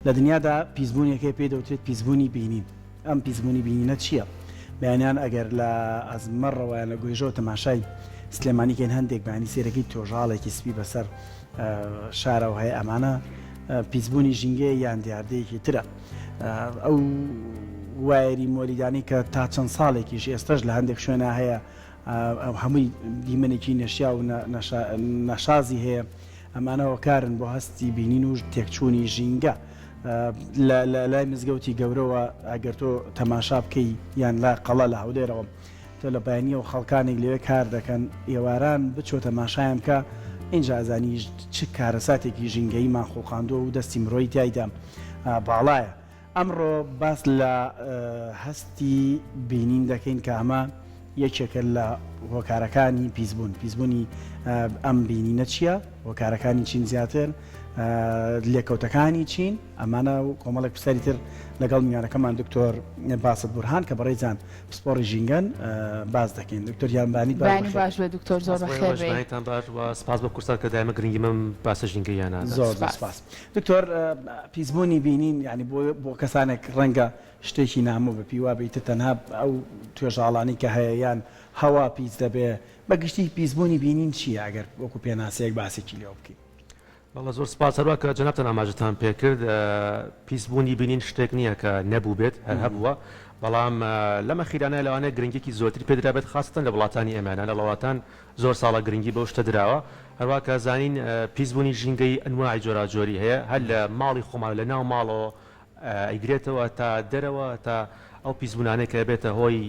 لە دنیادا پیسبوونیەکەی پێ دەوترێت پیسبوونی بینین. ئەم پیسبوونی بینینە چییە؟ بەیانیان ئەگەر لە ئەزمەڕەوەیان لە گۆیژەوە تەماشای سلێمانیکەین هەندێک بانی سێرەکەی تۆژاڵێکی سپی بەسەر شارەوە هەیە ئەمانە پیسبوونی ژینگەیە یان دیاردەیەکی ترە. ئەو وایری مۆریدانی کە تا چەند ساڵێکیش ئێستش لە هەندێک شوێنە هەیە ئەو هەمووی دیمەنێکی نەشیا و نەشازی هەیە ئەمانەوە کارن بۆ هەستی بینین و تێکچوونی ژینگە. لە لای مزگەوتی گەورەوە ئەگەر تۆ تەماشا بکەی یان لا قەڵە لە هەولێرەوە تۆ لە بەیانیەوە خەڵکانێک لەوێ کار دەکەن ئێواران بچۆ تەماشایان کە اینجا ئازانی چ کارەساتێکی ژینگەیمان خۆڵقااندووە و دەستی مرۆی تایدا باڵایە. ئەمڕۆ باس لە هەستی بینین دەکەین کە ئەمە یەکێکە لە هۆکارەکانی پیسبوونی ئەم بینینە چییە؟ هۆکارەکانی چین زیاتر لێکەوتەکانی چین ئەمانە و کۆمەڵێک پرسیاری تر لەگەڵ میوانەکەمان دکتۆر باست بورهان کە بەڕێزان پسپۆڕی ژینگەن باز دەکەین. دکتۆر یانبانی باش بێ دکتۆر زۆر بەخێرتان باش و سپاس بە کورسان کە دایمە گرنگی من باسە ژینگەیانە. زۆر سپاس. دکتۆر پیسبوونی بینین یعنی بۆ کەسانێک ڕەنگە شتێکی نامۆ بە پیوا بیتە تەنها ئەو توێژاڵانی کە هەیە یان هەوا پیس دەبێ بەگشتی پیسبوونی بینین چییە ئەگەر وەکو پێناسەیەک باسێکی لێو بکەین؟ بەڵە زۆر سپاس هەروە کە جەنابتان ئاماژەتان پێکرد. پیسبوونی بینین شتێک نییە کە نەبوو بێت هەر هەبووە، بەڵام لەمە خیرانە لەوانەیە گرنگێکی زۆرتری پێدرا بێت خاستن لە وڵاتانی ئێمانە لە وڵاتان زۆر ساڵە گرنگی بەو شتە دراوە. هەروە کە زانین پیسبوونی ژینگەی ئەنواعی جۆراجۆری هەیە، هەر لە ماڵی خۆمان لە ناو ماڵەوە ئەیگرێتەوە تا دەرەوە تا ئەو پیسبوونانەیە کە بێتە هۆی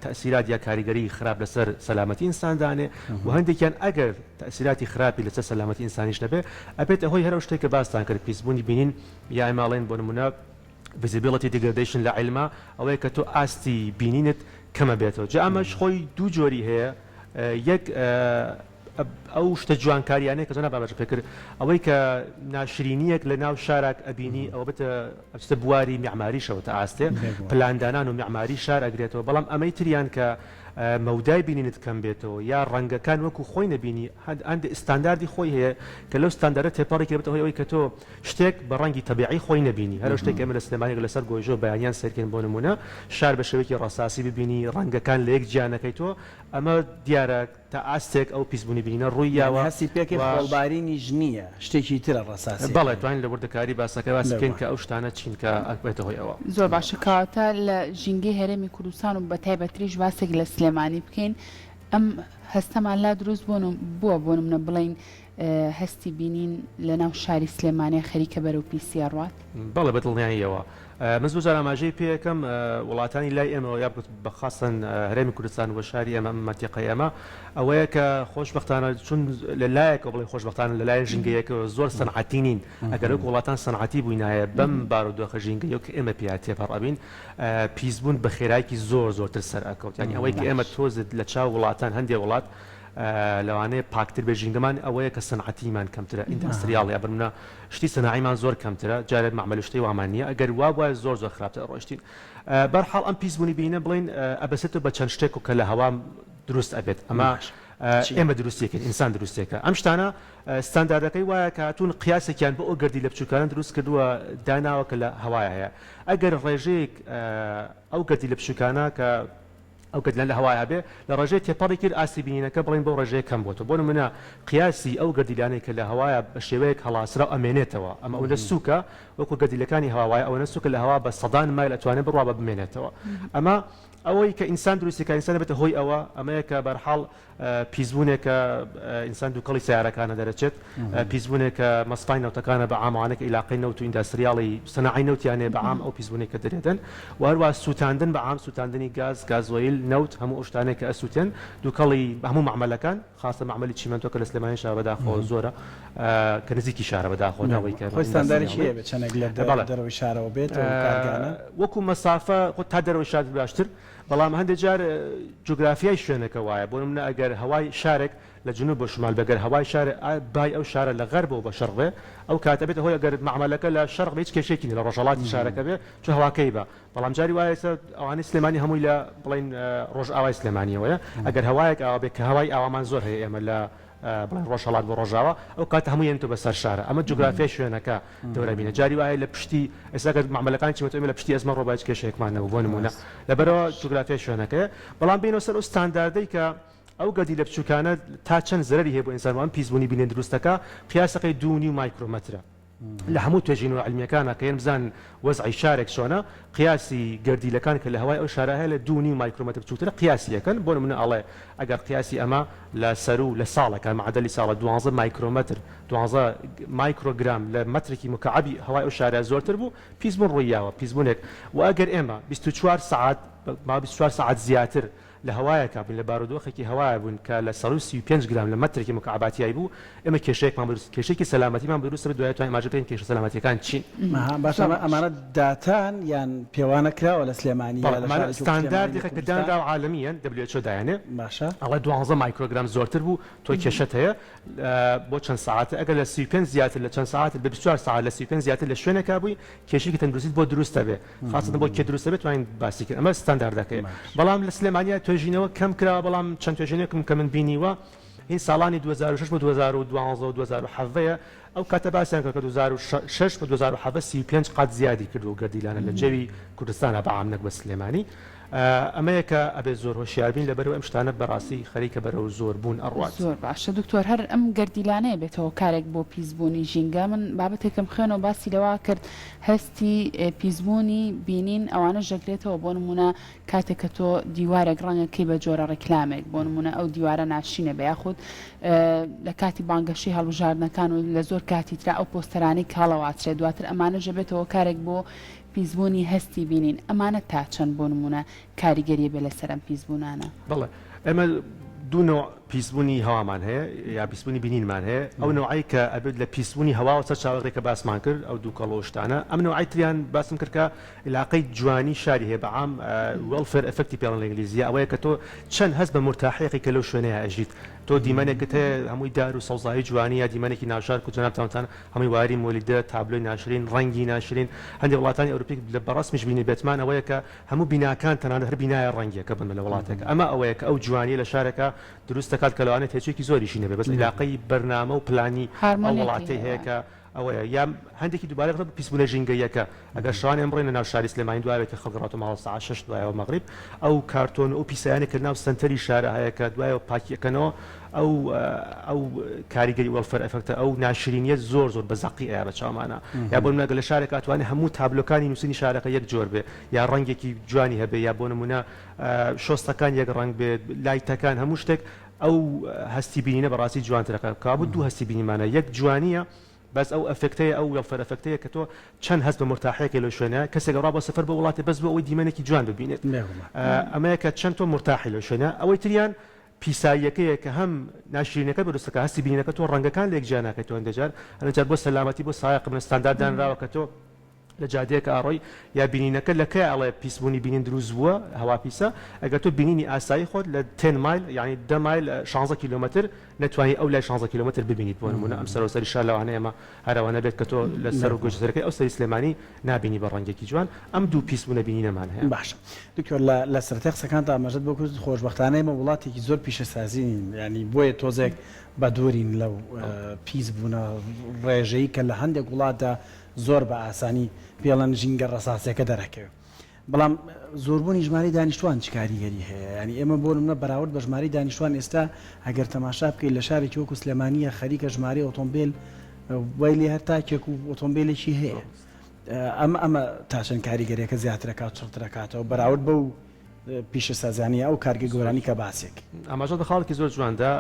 تەسیرات یا کاریگەری خراپ لەسەر سەلامەتی ئینساندانێ و هەندێکیان ئەگەر تەسیراتی خراپی لەسەر سەلامەتی ئینسانیش نەبێ ئەبێتە هۆی هەرو شتێک کە باستان کرد پیسبوونی بینین یا ئەماڵێن بۆ نمونە visibility degradation لە عیلما ئەوەیە کە تۆ ئاستی بینینت کەمە بێتەوە. جا ئەمەش خۆی دوو جۆری هەیە، یەک ئەو شتە جوانکاریانەیە کە زۆر بابەت پێکرد ئەوەی کە ناشرینیەک لە ناو شارێک ئەبینی ئەوە بتە بواری میعماریشەوە تا ئاستێ پلاندانان و میعماری شار ئەگرێتەوە، بەڵام ئەمەی تریان کە مەودای بینینت کەم بێتەوە یا ڕەنگەکان وەکو خۆی نەبینی هەندێک ئستانداردی خۆی هەیە کە لەو ستاندەرە تێپەڕێکی بێتەوە ئەوەی کە تۆ شتێک بە ڕەنگی تەبیعی خۆی نەبینی. هەر شتێک ئێمە لە سلێمانێک لەسەر گۆیژۆ بەیانیان سەرکەین بۆ نمونە شار بە شێوەیەکی ڕاستاسی ببینی ڕەنگەکان لە یەک جیانەکەی تۆ ئەمە دیارە تا ئاستێک ئەو پیسبوونی بینینە ڕوویاوە هەستی پێکەی خۆڵبارینیش نییە شتێکی ترە ڕاستاسی. بەڵێ توانین لە وردەکاری باسەکە باسکەین کە ئەو شتانە چین کە ئەکبێتە هۆی ئەوە. زۆر باشە کاتە لە ژینگەی هەرێمی کوردستان و بە تایبەتریش باسێک لە سلێمانی بکەین. ئەم هەستەمان لا دروست بووە بۆ نمونە بڵین هەستی بینین لە ناو شاری سلێمانێ خەریکە بەرەو پیسیار ڕات؟ بەڵێ بەدڵنیاییەوە. من زۆر جار ئاماژەی پێەکەم وڵاتانی لای ئێمەوە یا بەخاستن هەرێمی کوردستان و شاری ئێمە مەنتیقەی ئێمە ئەوەیە کە خۆشبەختانە چون لەلایەکەوە بڵێ خۆشبەختانە لەلایەن ژینگەیەکەوە زۆر سەنعەتی نین. ئەگەر وەکو وڵاتان سەنعەتی بووینایە بەم بارودۆخە ژینگەیە کە ئێمە پێیا تێپەڕئەبین پیسبوون بە خێرایکی زۆرتر سەر ئەکەوت. یعنی ئەوەی کە ئێمە تۆزت لە چاو وڵاتان هەندێک وڵات لەوانەیە پاکتر بێ ژینگەمان ئەوەیە کە سەنعەتیمان کەمترە ئینداستریاڵ یا بنمونە شتی سەناعیمان زۆر کەمترە جارێت معمەلشتەی وامان نییە ئەگەر وایە زۆر خراپتر ڕۆشتین. بەرحاڵ ئەم پیسبوونی بینە بڵین ئەبەسێتەوە بە چەند شتێک و کە لە هەوام دروست ئەبێت ئەمە ئێمە دروستێکن ئینسان دروستێکە. ئەم شتانە ستانداردەکەی وایە کە هاتوون قیاسێکیان بۆ ئەو گەردی لە بچووکانە دروست کردووە داناوە کە لە هەوایە هەیە. ئەگەر ڕێژەیەک ئەو گەردی لە بچووکانە کە ئەو گەردیان لە هەوایە بێ لە ڕێژەیە تێپەڕی کرد ئاستی بینینەکە بڵین بۆ ڕێژەیە کەم بۆتەوە. بۆ نمونە قیاسی ئەو گەردیلانەی کە لە هەوایە بە شێوەیەک هەڵاسرا ئەمێنێتەوە ئەمە ئەو لە سووکە وەکو گەردیلەکانی هەوایە ئەوە سووکە لە هەوا بە سەدان مایل ئەتوانێت بڕوا بە بمێنێتەوە. ئەمە ئەوەی کە ئینسان دروستی کە ئینسان بێتە هۆی ئەوە ئەمەیە کە بەرحاڵ پیسبوونێکە ئینسان دووکەڵی سیارەکانە دەرەچێت پیسبوونێکە مەسپای نەوتەکانە بە عامانێک عیلاقی نەوت و ئینداستریاڵی سەناعی نەوتیانێ بە عام ئەو پیسبوونێکە دەرێتن و هەروە سووتاندن بە عام سووتاندنی گازۆیل نەوت هەموو ئەو شتانێک کە ئەسووتێن دووکەڵی هەموو معمەلەکان خاصە معمەلی چیمەنتۆ کە لە سلێمانی شارە بەداخەوە زۆرە کە نزیکی شارە بەداخۆنەوەی کە خۆی ستانداردی چییە بێت چەندێک لە دەرەوەی شارەوە بێت وەکو مەسافە خۆ تا دەرەوەی شار باشتر، بەڵام هەندێک جار جوگرافیای شوێنەکە وایە بۆ نمونە ئەگەر هەوای شارێک لە جنوب بۆ شمال بەگەر هەوای شارە بای ئەو شارە لە غەربەوە بە شەرقێ ئەو کاتە بێت هۆی ئەگەر معمەلەکە لە شەرق هیچ کێشێکی لە ڕۆژهەڵاتی شارەکە بێ چ هەواکەی بە، بەڵام جاری وایە ئەوانەی سلێمانی هەمووی لە بڵین ڕۆژ ئاوای سلێمانیەوەیە ئەگەر هەوایەک ئاوا بێت کە هەوای ئاوامان زۆر هەیە ئێمە لە بڵێن ڕۆژهەڵات بۆ ڕۆژاوە ئەو کاتە هەموو یەنتۆ بەسەر شارە ئەمە جوگرافیای شوێنەکە دەورەبینە جاری وایە لە پشتی ئێستاکە معاملەکان چمەتەوە لە پشتی ئەزمە ڕۆباج کێشەیەکمانەوە بۆ نمونە لەبەرەوە جوگرافیای شوێنەکەیە بەڵام بینەوە سەر ئەو ستانداردەی کە ئەو گەردی لە بچووکانە تا چەند زەرری هەیە بۆ ئینسانوان پیسبوونی بینێن دروستەکە قیاسەکەی 2.5 مایکرۆمەترە لە هەموو توێژینەوە علمیەکانە کە بزان وەزعی شارێک چۆنە قیاسی گەردیلەکان کە لە هەوای ئەو شارە هەیە لە 2.5 مایکرۆمەتر بچووترە قیاسیەکەن بۆ نمونە ئەڵێ ئەگەر قیاسی ئەمە لە سەر و لە ساڵەکە معدەلی ساڵە 12 مایکرۆمەتر 12 مایکرۆگرام لە مەترێکی مکعبی هەوای ئەو شارە زۆرتر بوو پیسبوون ڕوویاوە پیسبوونێک و ئەگەر ئێمە 24 ساعت 24 ساعت زیاتر لە هەوایەکە بوون لە بارودۆخێکی هەوایە بوون کە لە 135 گرام لە مەترێکی مکعباتیایی بوو ئێمە کێشەیەکمان دروست کێشەیەکی سەلامەتیمان دروست دوای توانین ئاماژە بکەین کێشە سەلامەتیەکان چین باش ئەمانە داتان یان پێوانە کراوە لە سلێمانی ستانداردێکە کە دانراوە عالەمیەن WHO دایانێ باشە ئەڵێ 12 مایکرۆگرام زۆرتر بوو تۆ کێشەت هەیە بۆ چەند ساعتە ئەگەر لە 35 زیاتر لە چەند ساعت بە 24 ساعت لە 35 زیاتر لە شوێنێکا بووی کێشەیەکی تەندروستیت بۆ دروستە بێ خاصەتەن بۆ کێ دروستە بێت توانین باسی کرد ئەمە ستانداردەکەیە بەڵام لە سلێمانیا توێژینەوە کەم کرا بەڵام چەند توێژینێکم کە من بینیوە هین ساڵانی 2006 بۆ 2012 و 2017 ئەو کاتە باسییان کە 2006 بۆ 2017 35 قات زیادی کردو گەردیلانە لە جەوی کوردستانە بەعام نەک بە سلێمانی ئەمەیەکە ئەبێ زۆر هۆشیاربین لەبەرەوە ئەم شتانە بەڕاستی خەریکە بەرەو زۆر بوون ئەڕوات زۆر باشە دکتۆر هەر ئەم گەردیلانەیە بێتەوە کارێک بۆ پیسبوونی ژینگە من بابەتێکم خوێنەوە باسی لەوا کرد هەستی پیسبوونی بینین ئەوانە ژەگرێتەوە بۆ نمونە کاتێک کە تۆ دیوارێک ڕەنگەکەی بە جۆرە ڕێکلامێک بۆ نمونە ئەو دیوارە ناشینە بە یاخود لە کاتی بانگەشی هەڵبژاردنەکان و لە زۆر کاتی ترا ئەو پۆستەرانی کاڵەواترێت دواتر ئەمانە ژەبێتەوە کارێک بۆ پیسبوونی هەستی بینین ئەمانە تا چەند بۆ نمونە کاریگەریە بێ لەسەر ئەم پیسبوونانە بەڵێ ئەمە دوو نوع پیسبوونی هەوامان هەیە یا پیسبوونی بینینمان هەیە ئەو نوعی کە ئەبێت لە پیسبوونی هەوا و سەر چاوەڕێکە باسمان کرد ئەو دوو کەڵۆشتانە ئەم نوعی تریان باسم کرد کە علاقەی جوانی شاری هەیە بەعام وێلفێر ئەفەکتی پێڵەن لە ئینگلیزیە ئەوەیە کە تۆ چەند هەست بە مرتاحیەقی کە لەو شوێنەیە ئەژیت تۆ دیمەنێکت هەیە هەمووی دار و سەوزایی جوانی یا دیمەنێکی ناشار و جەنابتان هەمووی واری مۆلیدە تابلۆی ناشرین ڕەنگی ناشرین هەندێک وڵاتانی ئەوروپی لە بەڕاستمیش بینی بێتمان ئەوەیە کە هەموو بیناکان تەنانەت هەر بینایە ڕەنگیەکە بن لە وڵاتێکە ئەمە ئەوەیە کە ئەو جوانی لە شارێکە دروست دەکات کە لەوانێت هێچێکی زۆریشی نەبێت بەس علاقەی بەرنامە و پلانی ئەو وڵاتەی هەیە کە ئەوەیە یا هەندێکی دووبارە پیسبوونە ژینگەیەکە ئەگەر شوان ئەمڕۆینە ناو شاری سلێمانی دوایەوە کە خەڵک ماڵ ساعت 6 دوایەوە مەغریب ئەو کارتۆن و پیسایانێک کە ناو سنتەری شارە هەیە کە دوایەوە پاکیەکەنەوە ئەو کاریگەری وەلفەر ئەفەکتە ئەو ناشرینیە زۆر بە زەقی ئەیە بە چاومانە یا بۆ نمونە لە شارێک ئەتوانێت هەموو تابلۆکانی نووسینی شارەکە یەک جۆر بێ یا ڕەنگێکی جوانی هەبێ یا بۆ نمونە شۆستەکان یەک ڕەنگ بێت لایتەکان هەموو شتێک ئەو هەستی بینینە بەڕاستی جوانترەکە کابوو دوو هەستی بینیمانە یەک جوانیە بەس ئەو ئەفکتەیە ئەو وێلفەر ئەفکتەیە کە تۆ چەند هەست بە مرتاحەیەکی لەو شوێنە کەسێک ڕا بۆ سەفەر بە وڵاتی بەس بۆ ئەوەی دیمەنێکی جوان ببینێت ئەمەیە کە چەند تۆ مرتاحی لەو شوێنە ئەوەی تریان پیساییەکەیە کە هەم ناشرینەکە بەدروستەکە هەستی بینینەکە تۆ ڕەنگەکان لێک جیاناکەی تۆ هەندێجار هەندێجار بۆ سەلامەتی بۆ سایق من ستاندارددانراوە کە تۆ لە جادەیەک ئاڕۆی یا بینینەکە لە کەی ئەڵێ پیسبوونی بینین دروست بووە هەوا پیسە ئەگەر تۆ بینینی ئاسایی خۆت لە 10 مایل یعنی 10 مایل 16 کیلومتر نتوانانی ئەو لای 16 کیلومتر ببینیت بۆ نمونە ئەم سەرۆسەری شار لەوانەیە ئەمە هەروانە بێت کە تۆ لە سەر و گۆشتەکەی ئەو سەری سلێمانی نبینی بە ڕەنگێکی جوان ئەم دوو پیسبوونە بینینەمان هەیە باشە دکتۆر لە سەرەتای قسەکانتان ئاماژەت بۆ کرد خۆشبەختانەیە مە وڵاتێکی زۆر پیشەسازین ینی بۆیە تۆزێک بە دوورین لەو پیسبوونە ڕێژەیە کە لە هەندێک وڵاتە زۆر بە ئاسانی پێڵەن ژینگە ڕەساسیەکە دەرەکەوێت بەڵام زۆربوونی ژماری دانیشتوان چ کاریگەری هەیە ینی ئێمە بۆ نمونە بەراورد بە ژماری دانیشتوان ئێستا ئەگەر تەماشا بکەیت لە شارێکی وەکو سلێمانیە خەریکە ژماری ئۆتۆمبیل وای لێ هەر تاکێک و ئۆتۆمبیلێکی هەیە ئەمە تاشن کاریگەریەکە زیاترەکات چڕترەکاتەوە بەراورد بە و پیشە سازانیە ئەو کارگە گۆرانی کە باسێک ئاماژە بە خاڵێکی زۆر جواندا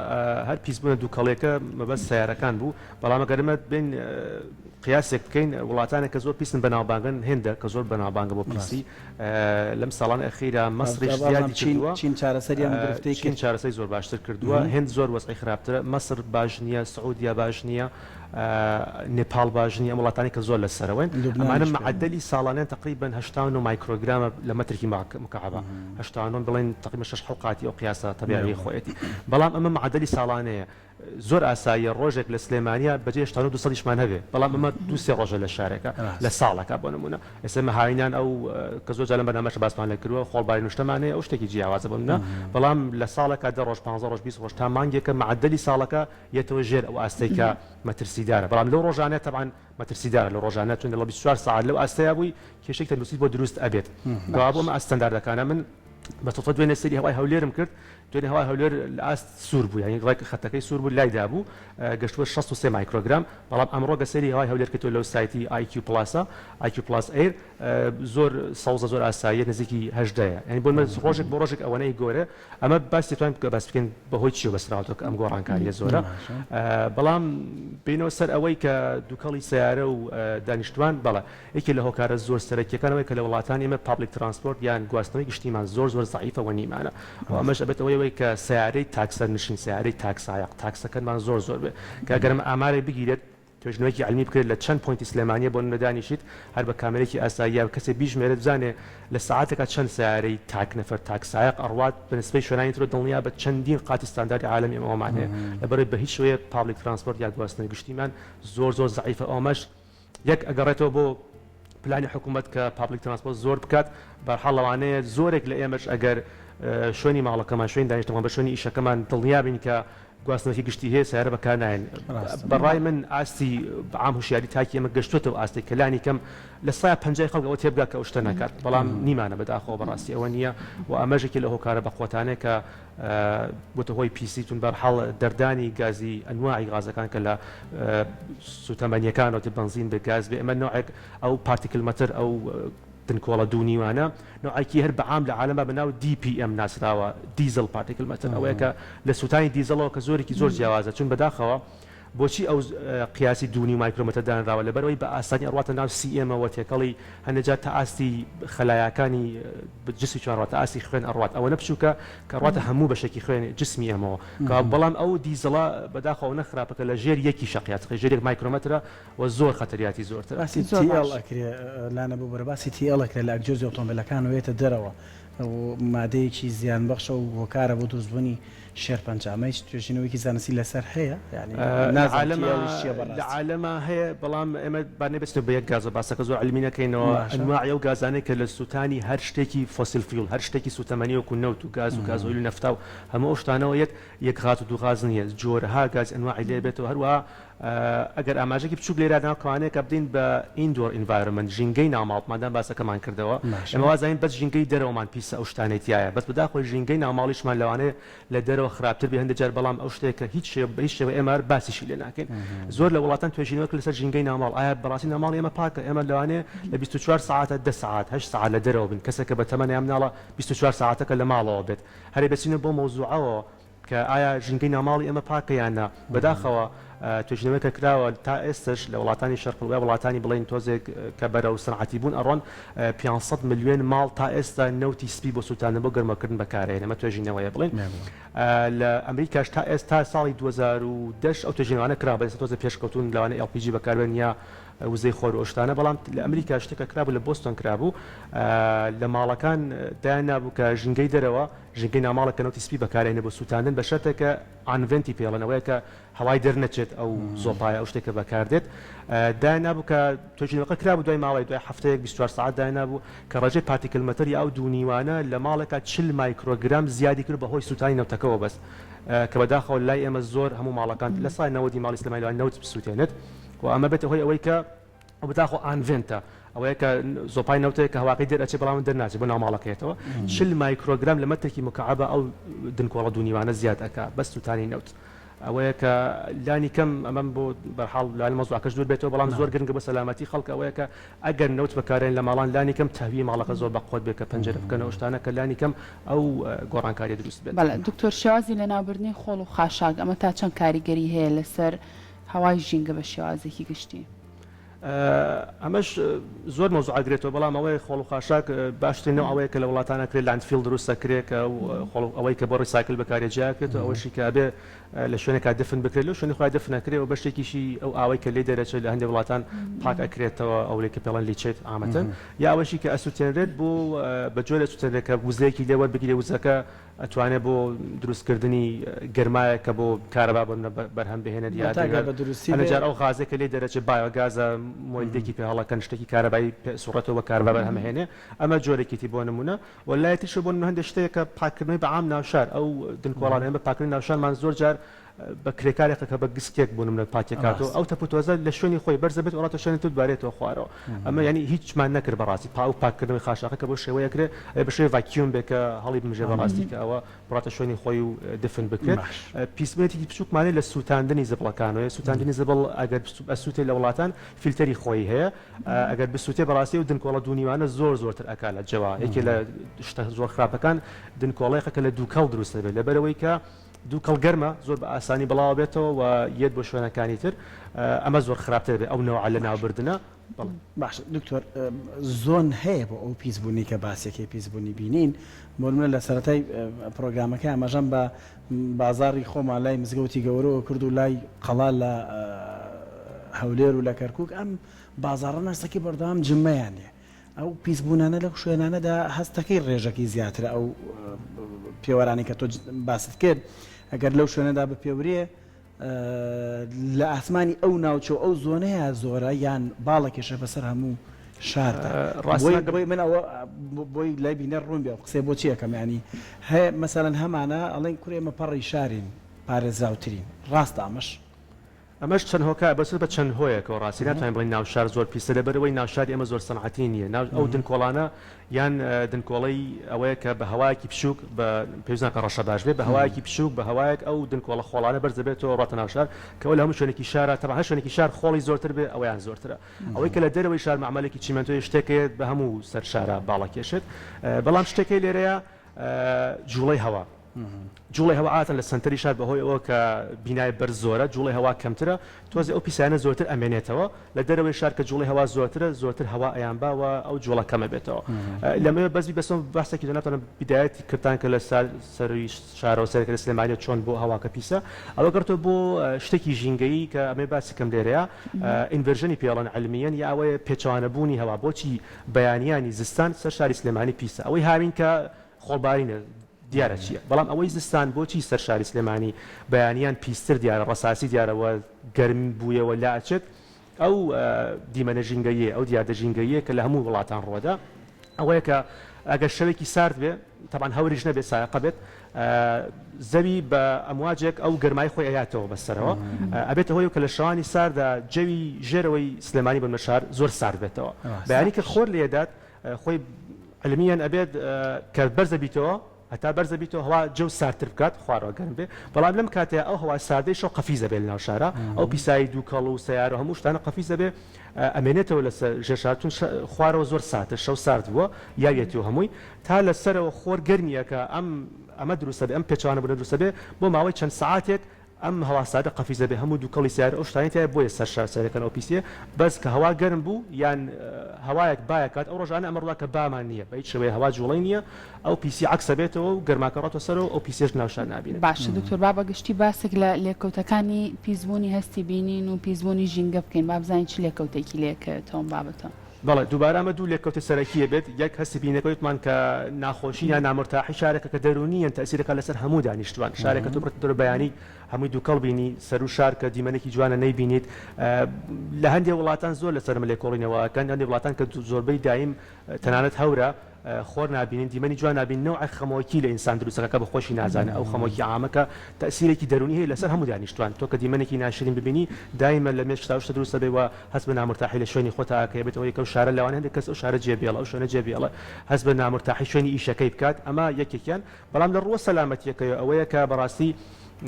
هەر پیسبوونە دوو کەڵێکە مەبەست سیارەکان بوو بەڵام ئەگەرمە بین قیاسێک بکەین وڵاتانێک کە زۆر پیسن بەناوبانگن هێندە کە زۆر بەناوبانگە بۆ پیسی لەم ساڵان ئەخیرا مەسڕیش زیادی کردووە چین چارەسەریان چین چارەسەری زۆر باشتر کردووە هێند زۆر وەزعی خراپترە مەسر باش نییە سعودیا باش نییە نێپال باژنی ئەم وڵاتانی کە زۆر لەسەرەوەن ئەمانە معدلی ساڵانیان تقریبا 80 مایکرۆگرامە لە مەترکی مکعبە 80 بڵێن تقریبا 6 حڵقاتی ئەو قیاسە تەبیعی خۆیەتی بەڵام ئەمە معدلی ساڵانەیە زۆر ئاساییە ڕۆژێک لە سلێمانیا بەجێ 200مان هەبێ بەڵام ئەمە دوسێ ڕۆژە لە شارێکە لە ساڵەکە بۆ نمونە ئێستا هاوینان ئەو کە زۆر جا لەم بەرنامەش باسمان لێ کردووە خۆڵباری نوشتەمانەیە ئەو شتێکی جیاوازە بۆ منە بەڵام لە ساڵەکە 10 ڕۆژ 15 ڕۆژ 20 ڕۆژ تا مانگێکە معدلی ساڵەکە یەتەوە ژێر ئەو ئاستەیکە مەترسیدارە بەڵام لەو ڕۆژانە تەبعاً مەترسیدارە لە ڕۆژانە چون لە 24 ساعت لەو ئاستەیە بووی کێشەی تەندروستی بۆ دروست ئەبێت دوابە ئەمە ئەستەنداردەکانە من بەتەواو دوێنێ سەری هەوای هەولێرم کرد دوێنێ هەوای هەولێر لە ئاست سوور بوو یعنی ڕێک خەتەکەی سوور بوو لایدا بوو گەشتووە 63 مایکرۆگرام بەڵام ئەمڕۆ گەسەری هەوای هەولێر کردووە لەو سایتی IQ Plus IQ Plus Air زۆر سەوزە زۆر ئاساییە نزیکی 18 یعنی بۆ ڕۆژێک بۆ ڕۆژێک ئەوەنەی گۆرە ئەمە باسی توانین باس بکەین بەهۆی چی بەسراوەوە ئەم گۆڕانکاریە زۆرە بەڵام بینەوە سەر ئەوەی کە دووکەڵی سیارە و دانیشتوان بەڵێ یەکێ لە هۆکارە زۆر سەرەکیەکانەوەی کە لە وڵاتانی ئێمە پابلیک ترانسپۆرت یان گواستنەوەی گشتیمان زۆر ضعیفە و نیمانە ئەمەش ئەبێت ئەوەی کە سیارەی تاکسە نشین سیارەی تاکسایق تاکسەکەمان زۆر بێ کە گەرم ئامارێ بگیرێت توێژنەوەیکی علمی بکرێت لە چەند پوینتی سلێمانیە بۆ نەدانیشیت هەر بە کامێرێکی ئاساییە کەسێ بیژمێرێت بزانێ لە ساعاتێکە چەند سیارەی تاک نەفەر تاکسایق ئەڕوات بەنسبەی شوێنانی ترۆ دڵنیا بە چەندین قاتی ستانداری عالمی ئەمەمان هەیە لەبەرەوەی بە هیچ شوەیە پابلیک ترانسپۆرت یا گواستنەوەی گشتیمان زۆر ضعیفە ئەومەش یەک ئەگەڕێتەوە بۆ پلانی حکوومەت کە پابلیک ترانسپۆرت زۆر بکات بەرحاڵ لەوانەیە زۆرێک لە ئێمەش ئەگەر شوێنی ماڵەکەمان شوێن دانیشتمان بە شوێنی ئیشەکەمان دڵنیا بین کە گواستنەوەی گشتی هەیە سیارە بەکار نایەن بەڕای من ئاستی عام هوشیاری تاکی ئەمە گەشتوتەوە ئاستی کەلانی کەم لە 150 خەڵک ئەوە تێبگا کە ئەو شتە ناکات بەڵام نیمانە بەداخەوە بەڕاستی ئەوە نییە و ئەمەژێکی لە هۆکارە بەخۆتانەیە کە بۆتە هۆی پیسیتون بەرحاڵ دەردانی گازی ئەنواعی غازەکان کە لە سوتەمەنیەکانەوە بنزین بە گاز بێ ئەمە نوعێک ئەو پارتیکل مەتر ئەو تنکۆڵە دوونیوانە نوعایکی هەر بەعام لە عالەمە بەناو DPM ناسراوە دیزل پارتیکل مەتر ئەوەیە کە لە سوتانی دیزلەوە کە زۆرێکی زۆر جیاوازە چون بەداخەوە بۆچی ئەو قیاسی دوونی مایکرۆمەتر دانراوە لەبەرەوەی بە ئاسانی ئەڕواتە ناو CMەوە تێکەڵی هەندێجار تا ئاستی خەلایەکانی جسمی چوارڕات تا ئاستی خوێن ئەڕوات ئەوە نەپچووکە کە ڕواتە هەموو بەشێکی خوێن جسمی ئەمەوە کە بەڵام ئەو دیزڵە بەداخەوە نەخراپەکە لە ژێر یەکی شەقیات ژێرێک مایکرۆمەترە و زۆر خەتەریاتی زۆرتر لاانە بوو بەرە باسی تیڵەکرێ لە ئەگجۆزی ئۆتۆمبیلەکان وێتە دەرەوە مادەیەکی زیان بەخشە و هۆکارە بۆ دروستبوونی شێرپەنجامەی توێژینەوەیکی زانستی لەسەر هەیە عالەمە هەیە بەڵام ئێمە بانێبێت بە یەک گازە باسەکە زۆر علمی نەکەینەوە ئەنواعی ئەو گازانەی کە لە سوتانی هەر شتێکی فۆسیل فیول هەر شتێکی سوتەمەنی وەکو نەوت و گاز و گازۆیل و نەفتا و هەموو ئەو شتانەوە یەک غاز و دوو غاز نییە جۆرەها گاز ئەنواعی لێ بێتەوە هەروەها ئەگەر ئاماژێکی بچووک لێرە ناوکەوانەیە کە بدەین بە ئیندۆر ئینڤایرۆمنت ژینگەی ناوماڵمادان باسەکەمان کردەوە ئەمە وازانین بەس ژینگەی دەرەوەمان پیسە ئەو شتانێتیایە بەس بەداخۆی ژینگەی ناوماڵیشمان لەوانەیە لە دەرەوە خراپتر بێ هەندێک جار بەڵام ئەو شتێکە هیچ شێوە ئێمە باسیشی لێ ناکەین زۆر لە وڵاتان توێژینەوە لەسەر ژینگەی ناوماڵ ئایا بەڕاستی ناوماڵ ئێمە پاکە ئێمە لەوانەیە لە 24 ساعتە 10 ساعت 8 ساعت لە دەرەوە بن کەسێکە بە تەمەنیان مناڵە 24 ساعتەکە لە ماڵەوە بێت هەرێ بەچینە بۆ مەوزوعەوە کە ئایا ژینگەی ناوماڵی ئێمە پاکە یاننا بەداخەوە توێژینەوەی کە کراوە تا ئێستش لە وڵاتانی شەرقڵوە وڵاتانی بڵین تۆزێک کە بەرە و سەنعەتی بوون ئەڕۆن 500 ملیۆن ماڵ تا ئێستا نەوتی سپی بۆ سوتانە بۆ گەرمەکردن بەکارێن ئەمە توێژینەوەیە بڵین لە ئەمریکاش تا ئێستا ساڵی 2010 ئەو توێژینەوانە کرا بە ئێستا تۆزە پێشکەوتون لەوانە LPG بەکاربێن یا وزەی خۆر و ئەشتانە بەڵام لە ئەمریکا شتێکە کرابوو لە بۆستۆن کرابوو لە ماڵەکان دایان نابوو کە ژینگەی دەرەوە ژینگەی ناماڵەکە نەوتی سپی بەکارێنە بۆ سوتاندن بە شەرتێکە ئانڤنتی پێڵەنەوەیە کە هەوای دەرنەچێت ئەو زۆپایە ئەو شتێکە بەکاردێت دایان نابوو کە توێژینەوەکە کرابوو دوای ماڵی دوای هەفتەیەک 24 ساعت دایان نابوو کە ڕێژەی پارتیکل مەتەری ئەو دوونیوانە لە ماڵێکە 40 مایکرۆگرام زیادی کرد بەهۆی سوتانی نەوتەکەەوە بەس کە بەداخەوە لای ئێمە زۆر هەموو ماڵەکان لە سای 90 ماڵی سلێمانی نەوت بسووتێنێت و ئەمە بێتە هۆی ئەوەی کە بەداخۆ ئانڤنتە ئەوەیە کە زۆپای نەوتەیە کە هەواقی دەرئەچێ بەڵام دەرناچێت بۆ ناوماڵەکەیەوە 40 مایکرۆگرام لە مەترکی مکعبە ئەو دنکۆڵە دوونیوانە زیاد ئەکا بەس سوتانی نەوت ئەوەیە کە لانی کەم ئەمەم بۆ بەرحاڵ لای مەزوعەکەش دوور بێتەوە بەڵام زۆر گرنگە بە سەلامەتی خەڵک ئەوەیە کە ئەگەر نەوت بەکارێن لە ماڵان لانی کەم تاوی ماڵەکە زۆر بەقوت بێت کە پەنجەرە بکەنەوە شتانە کە لانی کەم ئەو گۆڕانکاری دروست بێت. بەڵێ دکتۆر شێوازی لە ناوبردنی خۆڵ و خاشاک ئەمە تا چەند کاریگەری هەیە لەسەر هەوای ژینگە بە شێوازێکی گشتی؟ ئەمەش زۆر مۆزوعگرێتەوە بەڵام ئەوەی خۆڵ و خاشاک باشترینەوە ئەوەیە کە لە وڵاتانە کرێت لاندفیل دروستە کرێت کە ئەوەی کە بۆ ڕیسایکل بەکارێجیاکرێت ئەوەشی کە ئەبێ لە شوێنێکا دفن بکرێت لە شوێنی خۆی دفن نەکرێت و بەشتێکیشی ئەو ئاوەی کە لێ دەرەچێت لە هەندێک وڵاتان پاک ئەکرێتەوە ئەوەی کە پێڵەن لیچێت ئامەتەن یا ئەوەشی کە ئەسووتێنرێت بۆ بەجۆ لە سووتێنرێت کە وزەیەکی لێوە بگیرێ وزەکە ئەتوانێت بۆ دروستکردنی گەرمایە کە بۆ کارەبا بۆ بەرهەم بهێنێت یاجار ئەو غازێکە لێ دەرەچێت بایۆگازە مۆیلدێکی پێ هەڵەکەن شتێکی کارەبایی سوڕەتەوە کارەبا بەرهەمهێنێ ئەمە جۆرێکیتی بۆ نمونە وەلایەتیش بۆ هەندێک شتەیە کە پاکردنەوەی بەعام ناوشار ئەو دنکۆڵانەیە بە پاکردنی ناوشارمان زۆر جار بە کرێکارێکە کە بە گستێک بوون منە پاکێکاتەوە ئەو تەپوتۆزە لە شوێنی خۆی بەرزەبێت وڵاتە شوێنی تو دوارێتەوە خوارەوە ئەمە ینی هیچمان نەکرد بەڕاستی پاو پاکردنەوەی خاشاقە کە بۆ شێوەیەکرێ بە شێوەی ڤاکیوم بێکە هەڵی بمژێ بەڕاستی کە ئەوە بڕاتە شوێنی خۆی و دفن بکرێت پیسبێتی بچووکمانێ لە سووتاندنی زبڵەکانەوە سووتاندنی زبڵ ئەگەر ئەسووتێ لە وڵاتان فیلتەری خۆی هەیە ئەگەر بسووتێ بەڕاستی و دنکۆڵە دوونیوانە زۆر زۆرتر ئەکا لە جەوا یەکێ لە شتە زۆر خراپەکان دنکۆڵەیەکە کە لە دووکەڵ دروست دەبێت لەبەرەوەی کە دووکەڵ گەرمە زۆر بە ئاسانی بڵاو بێتەوە و یەت بۆ شوێنەکانی تر ئەمە زۆر خراپتر بێت ئەو نەوع لە ناوبردنە باش دکتۆر زۆن هەیە بۆ ئەو پیسبوونی کە باسێکی پیسبوونی بینین بۆ منە لە سەرەتای پرۆگرامەکە ئەمەژەم بە بازاری خۆمان لای مزگەوتی گەورەوە کرد و لای قەڵا لە هەولێر و لە کەرکووک ئەم بازاڕە نەستەکی بەردەوام جمەیانێ ئەو پیسبوونانە لە شوێنانەدا هەستەکەی ڕێژەکەی زیاترە ئەو پێوەرانی کە تۆ باست کرد ئەگەر لەو شوێنەدا بە پێورێ لە ئاسمانی ئەو ناوچە ئەو زۆنەیە زۆرە یان باڵێکیشە بەسەر هەموو شاردا ڕاستەکەی من ئەوە بۆی لای بینە ڕوون بێ قسەی بۆچی یەکەم ینی هەیە مەسەلەن هەمانە ئەڵێن کوڕێمە پەڕی شارین پارێزراوترین ڕاستە ئەمەش چەند هۆکە بەسەر بە چەند هۆیەکەوە ڕاستی ناتوانین بڵین ناوشار زۆر پیسە لەبەرەوەی ناوشاری ئەمە زۆر سەنعەتی نییە ئەو دنکۆڵانە یان دنکۆڵەی ئەوەیە کە بە هەوایەکی بچووک بە پێویستە کە ڕەشە باش بێت بە هەوایەکی بچووک بە هەوایەک ئەو دنکۆڵە خۆڵانە بەرزەبێتەوە ڕاتە ناوشار کەەوە لە هەموو شوێنێکی شارە تەبع هەر شوێنێکی شار خۆڵی زۆرتر بێ ئەویان زۆرترە ئەوەی کە لە دەرەوەی شار مەعمەلێکی چیمەنتۆی شتێکێت بە هەموو سەر شارە باڵەکێشێت بەڵام شتێکی لێرەیە جوڵەی هەوا جوڵی هەوا ئاتەن لە سنتەری شار بەهۆی ئەوە کە بینای بەرز زۆرە جوڵی هەوا کەمترە تۆزی ئەو پیسانە زۆرتر ئەمێنێتەوە لە دەرەوەی شار کە جوڵی هەوا زۆرتر هەوا ئەیان باوە ئەو جوڵە کەمە بێتەوە لەمەوێ بەزی بەسەم بەحسێکی دەناتوانم بیدایەتی کردان کە لە سەروی شارەوە سەرەکە لە سلێمانیە چۆن بۆ هەواکە پیسە ئەوە گەڕتۆ بۆ شتێکی ژینگەیی کە ئەمێ باسی کەم لێرەیە ئینڤەرژنی پێڵەن علمیەن یا ئەوەیە پێچەوانەبوونی هەوا بۆچی بەیانیانی زستان سەر شاری سلێمانی پیسە ئەوەی هاوین کە خۆڵبارینە دیارە چییە بەڵام ئەوەی زستان بۆچی سەر شاری سلێمانی بەیانیان پیستر دیارە ڕساسی دیارەوە گەرم بوویەوە لاچێت ئەو دیمەنە ژینگەیە ئەو دیاردە ژینگەیە کە لە هەموو وڵاتان ڕۆدا ئەوەیە کە ئەگەر شەوێکی سارد بێ طبعاً هەوریش نەبێ سایقە بێت زەوی بە ئەمواجێک ئەو گەرمای خۆی ئەیاتەوە بەسەرەوە ئەبێتە هۆی کە لە شەوانی ساردا جەوی ژێرەوەی سلێمانی بن مەشار زۆر سارد بێتەوە بەیانی کە خۆر لێدات خۆی علمیان ئەبێت کە بەرزە بیتەوە هەتا بەرزە بیتەوە هەوا جەو ساردتر بکات خوارەوە گەرم بێ بەڵام لەم کاتەیە ئەو هەوا ساردەی شەو قەفیزە بێ لە ناو شارە ئەو پیسایی دووکەڵ و سیارە هەموو شتانە قەفیزە بێ ئەمێنێتەوە لە ژێرشارتون خوارەوە زۆر ساتر شەو سارد بووە یاوێتی و هەمووی تا لەسەرەوە خۆر گەرمیە کە ئەمە دروستە بێ ئەم پێچوانە بوون دروستە بێ بۆ ماوەی چەند سعاتێک ئەم هەوا سادە قەفیزە بێ هەموو دووکەڵی سیارە ئەو شتانێتە بۆیە سەر سەرەکەن ئەو پیسە بەس کە هەوا گەرم بوو یان هەوایەک باەکات ئەو ڕۆژانە ئەمە ڕوودا کە بامان نییە بە هیچ شێوەیە هەوا جوڵی نییە ئەو پیسی عکسە بێتەوە و گەرماکە ڕاتۆ سەرەوە ئەو پیسێش ناوشار نابینێت باشە دکتۆر با بەگشتی باسێک لە لێکەوتەکانی پیسبوونی هەستی بینین و پیسبوونی ژینگە بکەین با بزانین چ لێکەوتێکی لێکەوتەوە بابەتە بەڵێ دووبارە ئەمە دوو لێکەوتە سەرەکیە بێت یەک هەستی بینەکەوتمان کە ناخۆشی یان نامرتاحی شارێکە کە دەرونیەن تەسیرەکە لەسەر هەموو دانیشتوان شارێکە تۆ بڕێت دەرە بەیانی هەمووی دووکەڵ بینی سەر و شار کە دیمەنێکی جوانە نەیبینیت لە هەندێک وڵاتان زۆر لەسەر لێکۆڵینەوەکان هەندێک وڵاتان کە زۆربەی دایم تەنانەت هەورە خۆر نبینین دیمەنی جوان نبین نوع خەمۆکی لە ئینسان دروستەکە بە خۆشی نازانە ئەو خەمۆکی عامەکە تەسیرێکی دەرونی هەیە لەسەر هەموو دانیشتوان تۆ کە دیمەنێکی ناشرین ببینی دایمە لە مێشتا شتە دروستە بێەوە هەست بە نامرتاحی لە شوێنی خۆتە کە بێتەوە یەکە شارە لەوان هەندێک کەس ئەو شارە جێبێڵە ئەو شوێنە جێبێڵە هەست بە نامرتاحی شوێنی ئیشەکەی بکات ئەمە یەکێکیان بەڵام لە ڕووە سەلامەتیەکەی ئەوەیە کە بەڕاستی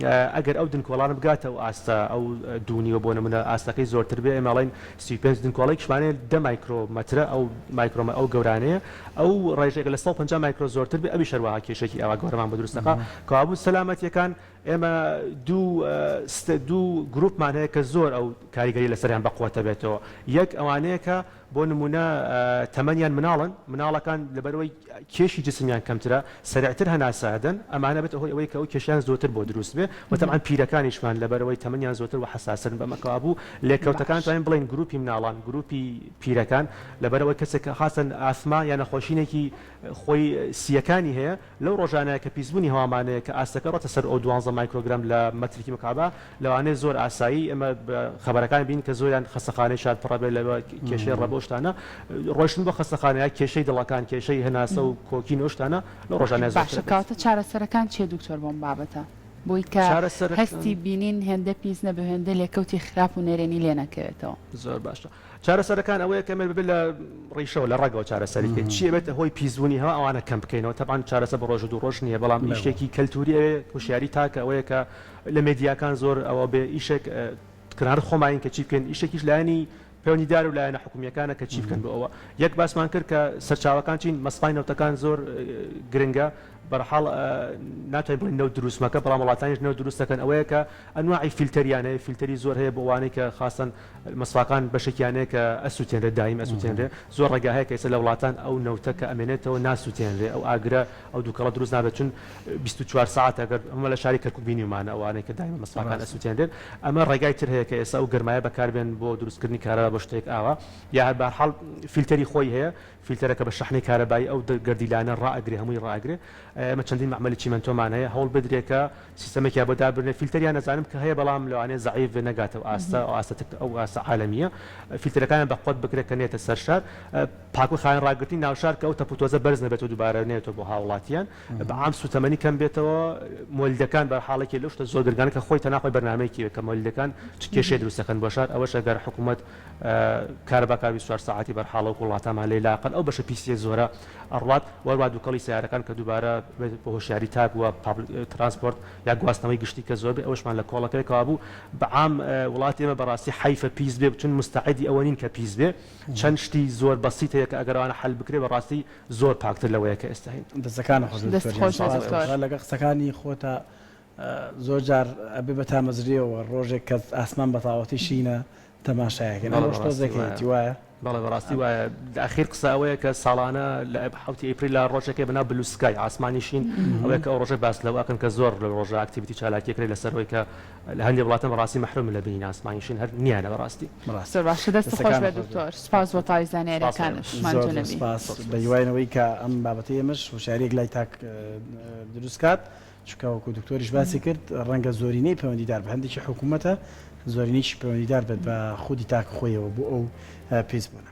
ئەگەر ئەو دنکۆڵان بگاتە و ئاستا ئەو دوونیوە بۆ نمونە ئاستەکەی زۆرتر بێ ئێمەڵین 35 دنکۆڵی کشمانێت 10 مایکرۆمەترە ئەو مایکرۆمە ئەو گەورانەیە ئەو ڕێژێک لە 150 مایکرۆ زۆرتر بێ ئەوی شەروەها کێشێکی ئەوە گەورەمان بە دروستەکە کەوابوو سەلامەتیەکان ئێمە دوو گروپمان هەیە کە زۆر ئەو کاریگەری لەسەریان بەقوتە بێتەوە یەک ئەوانەیە کە بۆ نمونە تەمەنیان مناڵەکان لەبەرەوەی کێشی جسمیان کەمترە سەرعتر هەناسادن ئەمانە بێت ئەوەی کە ئەو کێشیان زۆرتر بۆ دروست بێ وتەمان پیرەکانیشمان لەبەرەوەی تەمەنیان زۆرتر و حساسن بەمەکەوا بوو لێکەوتەکان توانین بڵین گروپی مناڵان گروپی پیرەکان لەبەرەوەی کەسێک خاصن ئاسما یان نەخۆشینێکی خۆی سیەکانی هەیە لەو ڕۆژانەیە کە پیسبوونی هەوامانەیە کە ئاستەکە ڕۆتە سەر ئەو 12 مایکرۆگرام لە مەترکی مکعبە لەوانەیە زۆر ئاسایی ئەمە خەبەرەکان بین کە زۆریان خەستەخانەی شاد پڕە بێت لە کێشەی ڕەبۆشتانە ڕۆشتن بۆ خەستەخانەیە کێشەی دڵەکان کێشەی هەناسە و کۆکی نۆشتانە لە ڕۆژانە باشە کەواتە چارەسەرەکان چیە دکتۆر بۆم بابەتە بۆی کە هەستی بینین هێندە پیس نەبێ هێندە لێکەوتی خراپ و نێرێنی لێ نەکەوێتەوە زۆر باشە چارەسەرەکان ئەوەیە کە ئەمە ببێت لە ڕیشەوە لە ڕێگەوە چارەسەریکە چیە بێت هۆی پیسبوونی هەوا ئەوانە کەم بکەینەوە تەبان چارەسەر بە ڕۆژ و دوو ڕۆژ نییە بەڵام شتێکی کەلتوری هوشیاری تاکە ئەوەیە کە لە مێدیاکان زۆر ئەوە بێ ئیشێک کنار خۆماین کە چی بکەین ئیشێکیش لایەنی پەیوەندیدار و لایەنە حکوومیەکانە کە چی بکەن بۆ ئەوە یەک باسمان کرد کە سەرچاوەکان چین مەسڵای نەوتەکان زۆر گرنگە بەرحاڵ ناتوانین بڵین نەوت دروستمەکە بەڵام وڵاتانیش نەوت دروستەکەن ئەوەیە کە ئەنواعی فیلتەریانەیە فیلتەری زۆر هەیە بۆ ئەوانەی کە خاستن مەسڵاکان بەشێکیانەیە کە ئەسووتێنرێت دایم ئەسووتێنرێ زۆر ڕێگا هەیە کە ئێستا لە وڵاتان ئەو نەوتە کە ئەمێنێتەوە ناسووتێنرێ ئەو ئاگرە ئەو دووکەڵە دروست نابێت چون 24 ساعت ئەگەر ئەمە لە شاری کەرکووک بینیمانە ئەوانەی کە دایم مەسڵاکان ئەسووتێنرێت ئەمە ڕێگای تر هەیە کە ئێستا ئەو گەرمایە بەکاربێن بۆ دروستکردنی کارە بۆ شتێک ئاوا یا بەرحاڵ فیلتەری خۆی هەیە فیلتەرەکە بە شەحنەی کارەبایی ئەو گەردیلانە ڕائەگرێ هەمووی ڕائەگرێ ئەمە چەندین معمەلی چیمەنتۆمان هەیە هەوڵ بدرێکە سیستەمێکیا بۆ دابرنێ فیلتەریان نەزانم کە هەیە بەڵام لەوانەیە زەعیف نەگاتەوە ئەو ئاستا عالەمیە فیلتەرەکان بە قوت بکرێت کە نێتە سەر شار پاکو خاین ڕاگررتی ناوشار کە ئەو تەپوتۆزە بەرز نەبێت و دووبارە نێتەوە بۆ هاوڵاتیان بەعام سوتەمەنی کەم بێتەوە مۆلیدەکان بە حاڵێکی لەو شتە زۆر گرنگانە کە خۆی تەناقی بەرنامەیەکی کە مۆلیدەکان کێشەی دروستەکەن بۆ شار ئەوەش ئەگەر حکوومەت کارەباکار 24 ساعتی بەرحاڵە و وڵاتەمان لێ لاقل ئەو بەشە پیسیە زۆرە ئەڕات وەروە دووکەڵی سیارەکان کە دووبارە بە هۆشیاری تاک وە ترانسپۆرت یا گواستنەوەی گشتی کە زۆر ئەوشمان لە کۆڵەکەیەوە بوو بەعام وڵاتی ئێمە بەڕاستی حیفە پیس بێ چون مستعدی ئەوە نین کە پیس بێ چەند شتی زۆر بەسیط هەیە کە ئەگەرانە حل بکرێ بەڕاستی زۆر پاکتر لەوەیە کە ئێستا هەین دەستەکانە لەگە قسەکانی خۆتە زۆر جار ئەبێ بە تامەزریەوە ڕۆژێک کە ئاسمان بەتاوەتی شینە تەماشایەکەن ڕۆژتۆزێکی وایە بەڵێ بەڕاستی وایە ئاخیر قسە ئەوەیە کە ساڵانە لە حوتی ئەپریل لە ڕۆژێکی بنا بلوسکای ئاسمانیشین ئەوەیە کە ئەو ڕۆژێک باس لەوەکەن کە زۆر لە ڕۆژە ئاکتیڤیتی چالاکیەکەی لەسەرەوەی کە لە هەندێک وڵاتان بەڕاستی مەحروم لە بینین ئاسمانیشین هەر نیانە بەڕاستی باشە دەست خۆش بێ دکتۆر سپاس بۆ تاوی زانیاریەکانت سپاس بە هیوایەوەی کە ئەم بابەتەی ئێمەش وشارێک لای تاک دروستکات چکەوەکو دکتۆریش باسی کرد ڕەنگە زۆرینەی پەیوەندیدار بە هەندێکی حکوومەتە زۆرینەیشی پەیوەندیدار بێت بە خودی تاک خۆیەوە بۆ ئەو پێیس بوونە